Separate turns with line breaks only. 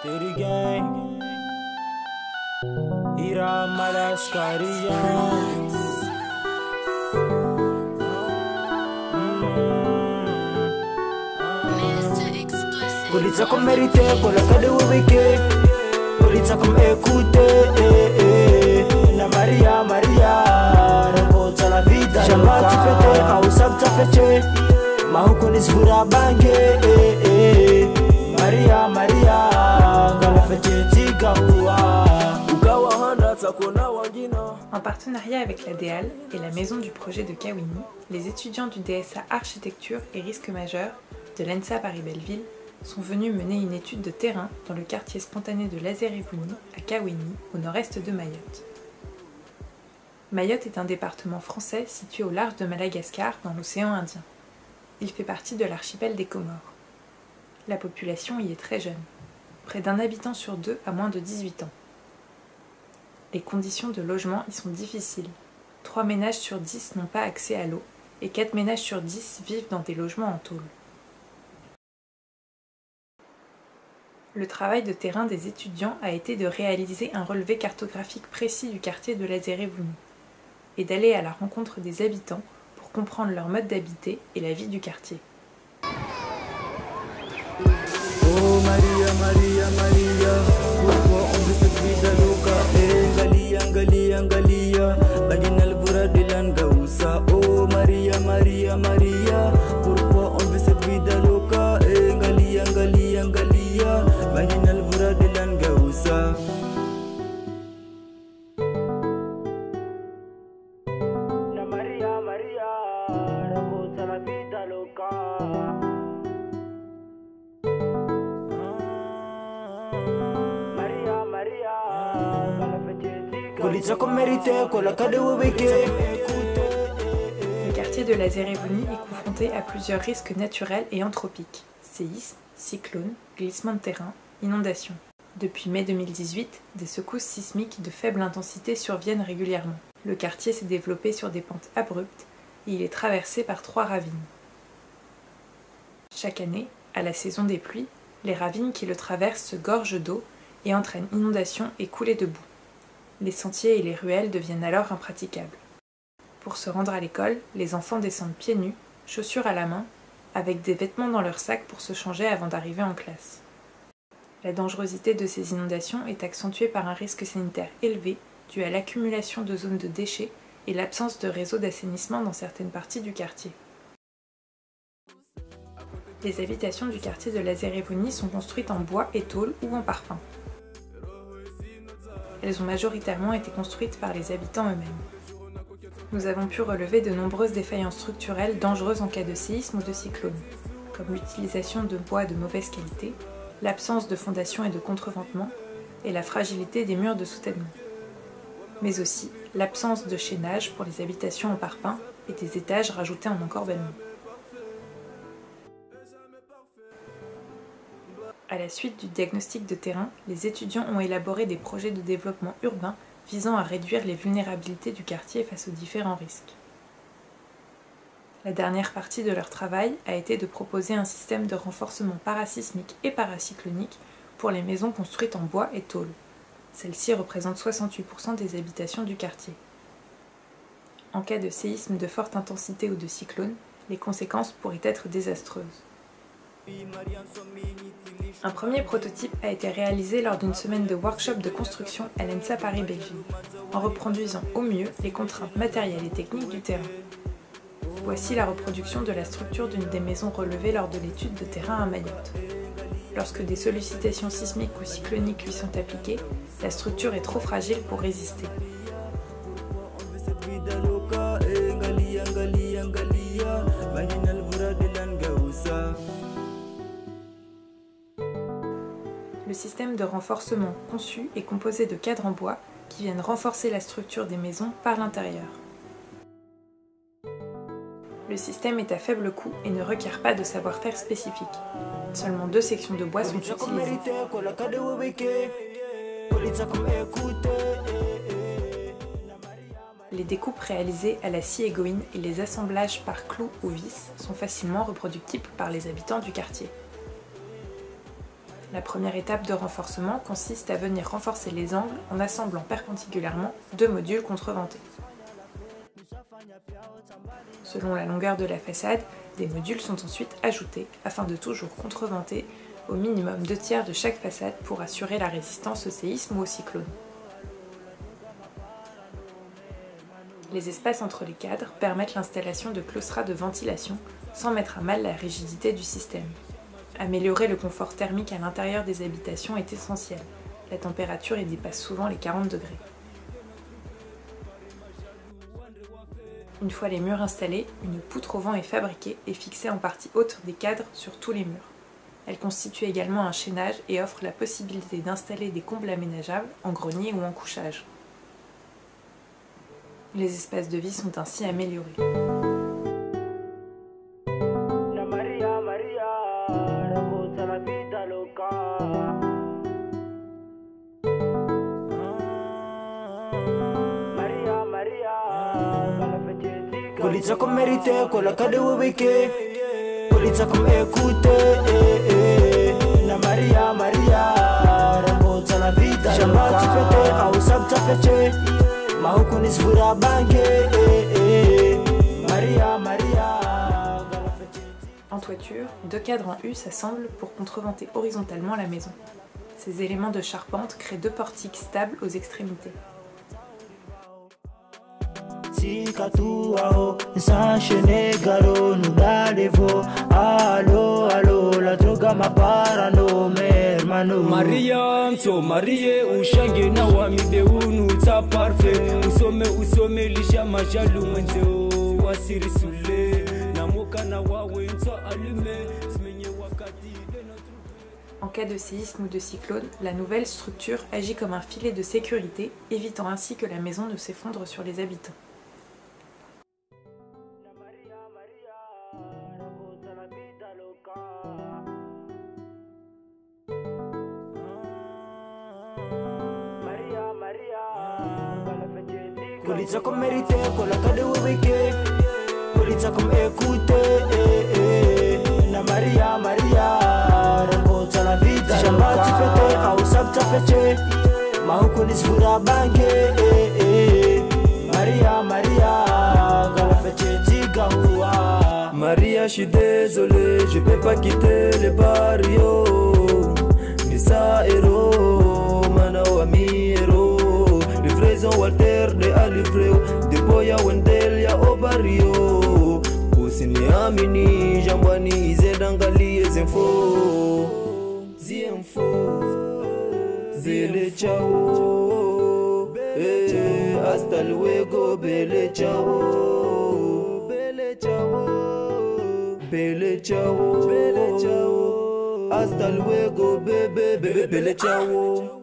तेरी गैंग हीरा मलास्कारिया Polizia comme mérité pour la cadeau wiki Polizia comme écouté Na Maria Maria Racconta la vita Jamati pete au sabta fece Ma huko nisvura bange Maria Maria Gala fece tiga Ugawa handa takona wangina.
En partenariat avec la DEAL et la maison du projet de Kawini, les étudiants du DSA Architecture et Risques Majeurs de l'ENSA Paris-Belleville sont venus mener une étude de terrain dans le quartier spontané de Lazerevuni à Kawini, au nord-est de Mayotte. Mayotte est un département français situé au large de Madagascar dans l'océan Indien. Il fait partie de l'archipel des Comores. La population y est très jeune. Près d'un habitant sur deux a moins de 18 ans. Les conditions de logement y sont difficiles. 3 ménages sur 10 n'ont pas accès à l'eau et 4 ménages sur 10 vivent dans des logements en tôle. Le travail de terrain des étudiants a été de réaliser un relevé cartographique précis du quartier de Lazerevuni et d'aller à la rencontre des habitants pour comprendre leur mode d'habiter et la vie du quartier.
Oh Maria, Maria, Maria, pourquoi on veut cette vie d'Aloka? Galia, Galia, Galia, Baginal Bura de Langausa. Oh Maria, Maria, Maria, pourquoi on veut cette vie d'Aloka? Galia, Galia, Galia, Baginal Bura de Langausa. Na Maria, Maria, racconta la vita loca.
Le quartier de Lazerevuni est confronté à plusieurs risques naturels et anthropiques: séismes, cyclones, glissements de terrain, inondations. Depuis mai 2018, des secousses sismiques de faible intensité surviennent régulièrement. Le quartier s'est développé sur des pentes abruptes et il est traversé par 3 ravines. Chaque année, à la saison des pluies, les ravines qui le traversent se gorgent d'eau et entraînent inondations et coulées de boue. Les sentiers et les ruelles deviennent alors impraticables. Pour se rendre à l'école, les enfants descendent pieds nus, chaussures à la main, avec des vêtements dans leur sac pour se changer avant d'arriver en classe. La dangerosité de ces inondations est accentuée par un risque sanitaire élevé dû à l'accumulation de zones de déchets et l'absence de réseau d'assainissement dans certaines parties du quartier. Les habitations du quartier de Lazerevuni sont construites en bois et tôle ou en parpaing. Elles ont majoritairement été construites par les habitants eux-mêmes. Nous avons pu relever de nombreuses défaillances structurelles dangereuses en cas de séisme ou de cyclone, comme l'utilisation de bois de mauvaise qualité, l'absence de fondation et de contreventement, et la fragilité des murs de soutènement. Mais aussi l'absence de chaînage pour les habitations en parpaing et des étages rajoutés en encorbellement. À la suite du diagnostic de terrain, les étudiants ont élaboré des projets de développement urbain visant à réduire les vulnérabilités du quartier face aux différents risques. La dernière partie de leur travail a été de proposer un système de renforcement parasismique et paracyclonique pour les maisons construites en bois et tôle. Celles-ci représentent 68% des habitations du quartier. En cas de séisme de forte intensité ou de cyclone, les conséquences pourraient être désastreuses. Un premier prototype a été réalisé lors d'une semaine de workshop de construction à l'ENSA Paris-Belleville, en reproduisant au mieux les contraintes matérielles et techniques du terrain. Voici la reproduction de la structure d'une des maisons relevées lors de l'étude de terrain à Mayotte. Lorsque des sollicitations sismiques ou cycloniques lui sont appliquées, la structure est trop fragile pour résister. Le système de renforcement conçu est composé de cadres en bois qui viennent renforcer la structure des maisons par l'intérieur. Le système est à faible coût et ne requiert pas de savoir-faire spécifique. Seulement 2 sections de bois sont utilisées. Les découpes réalisées à la scie égoïne et les assemblages par clous ou vis sont facilement reproductibles par les habitants du quartier. La première étape de renforcement consiste à venir renforcer les angles en assemblant perpendiculairement deux modules contreventés. Selon la longueur de la façade, des modules sont ensuite ajoutés afin de toujours contreventer au minimum 2/3 de chaque façade pour assurer la résistance au séisme ou au cyclone. Les espaces entre les cadres permettent l'installation de claustras de ventilation sans mettre à mal la rigidité du système. Améliorer le confort thermique à l'intérieur des habitations est essentiel. La température y dépasse souvent les 40 degrés. Une fois les murs installés, une poutre au vent est fabriquée et fixée en partie haute des cadres sur tous les murs. Elle constitue également un chaînage et offre la possibilité d'installer des combles aménageables en grenier ou en couchage. Les espaces de vie sont ainsi améliorés.
Polizia comme mérité, quella cade weke. Polizia comme écouté. Na Maria, Maria, rambota la vita. Jamba tipete, au sabta fece. Mahuku nisvura bange. Maria, Maria.
En toiture, deux cadres en U s'assemblent pour contreventer horizontalement la maison. Ces éléments de charpente créent deux portiques stables aux extrémités.
Maria nso Marie ushange na wamide unuta parfait usome lisha majalu mwenzo wasiri sule na moka na wawe nso allume smenye wakati.
En cas de séisme ou de cyclone, la nouvelle structure agit comme un filet de sécurité, évitant ainsi que la maison ne s'effondre sur les habitants.
Polizia comme mérité, quella cade weke. Polizia comme écouté. Na Maria, Maria, rambota la vita. Jamba tipete, au sabta fece. Mahuku nisvura bange. Maria, Maria, gala fece tiga hua. Maria, je suis désolé, je peux pas quitter le barrio. Nisa hero, mana wami hero. Livraison Walter de Alivreo, de Boya Wendelia au barrio. Usiniamini, jambani izedangalie zinfo. Zinfo, bele chao. Hasta luego, bele chao. Bele chao. Bele chao. Bele chao. Hasta luego, bebe, bebe, bele chao.